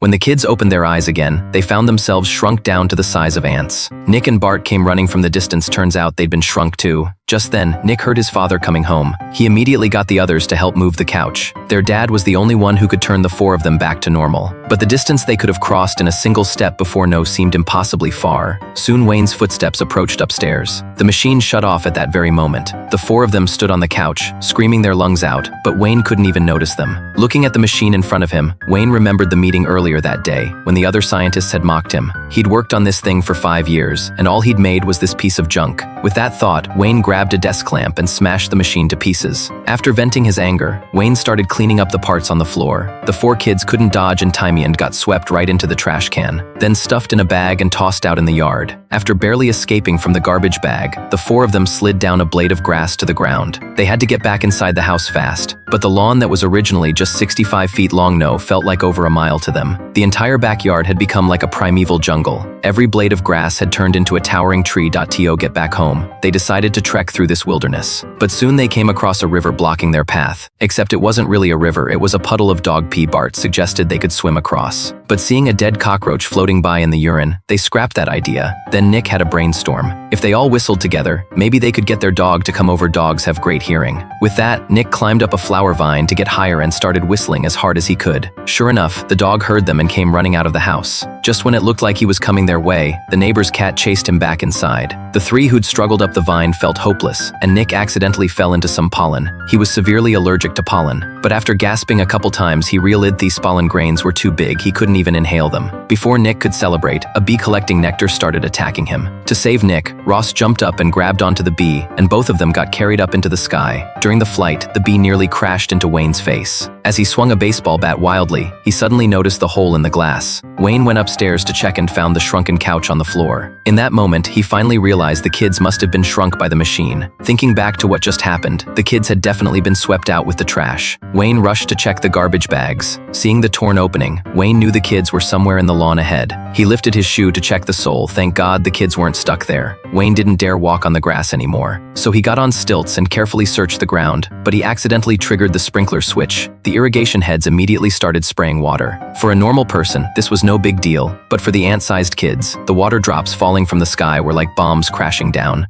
When the kids opened their eyes again, they found themselves shrunk down to the size of ants. Nick and Bart came running from the distance. Turns out they'd been shrunk too. Just then, Nick heard his father coming home. He immediately got the others to help move the couch. Their dad was the only one who could turn the four of them back to normal. But the distance they could have crossed in a single step before no seemed impossibly far. Soon Wayne's footsteps approached upstairs. The machine shut off at that very moment. The four of them stood on the couch, screaming their lungs out, but Wayne couldn't even notice them. Looking at the machine in front of him, Wayne remembered the meeting earlier that day, when the other scientists had mocked him. He'd worked on this thing for 5 years, and all he'd made was this piece of junk. With that thought, Wayne grabbed a desk lamp and smashed the machine to pieces. After venting his anger, Wayne started cleaning up the parts on the floor. The four kids couldn't dodge in time and got swept right into the trash can, then stuffed in a bag and tossed out in the yard. After barely escaping from the garbage bag, the four of them slid down a blade of grass to the ground. They had to get back inside the house fast, but the lawn that was originally just 65 feet long felt like over a mile to them. The entire backyard had become like a primeval jungle. Every blade of grass had turned into a towering tree. To get back home, they decided to trek through this wilderness. But soon they came across a river blocking their path. Except it wasn't really a river, it was a puddle of dog pee. Bart suggested they could swim across. But seeing a dead cockroach floating by in the urine, they scrapped that idea. Then Nick had a brainstorm. If they all whistled together, maybe they could get their dog to come over. Dogs have great hearing. With that, Nick climbed up a flower vine to get higher and started whistling as hard as he could. Sure enough, the dog heard them and came running out of the house. Just when it looked like he was coming their way, the neighbor's cat chased him back inside. The three who'd struggled up the vine felt hopeless, and Nick accidentally fell into some pollen. He was severely allergic to pollen, but after gasping a couple times, he realized these pollen grains were too big. He couldn't even inhale them. Before Nick could celebrate, a bee collecting nectar started attacking him. To save Nick, Ross jumped up and grabbed onto the bee, and both of them got carried up into the sky. During the flight, the bee nearly crashed into Wayne's face. As he swung a baseball bat wildly, he suddenly noticed the hole in the glass. Wayne went upstairs to check and found the shrunken couch on the floor. In that moment, he finally realized the kids must have been shrunk by the machine. Thinking back to what just happened, the kids had definitely been swept out with the trash. Wayne rushed to check the garbage bags. Seeing the torn opening, Wayne knew the kids were somewhere in the lawn ahead. He lifted his shoe to check the sole. Thank God the kids weren't stuck there. Wayne didn't dare walk on the grass anymore. So he got on stilts and carefully searched the ground, but he accidentally triggered the sprinkler switch. The irrigation heads immediately started spraying water. For a normal person, this was no big deal, but for the ant-sized kids, the water drops falling from the sky were like bombs crashing down.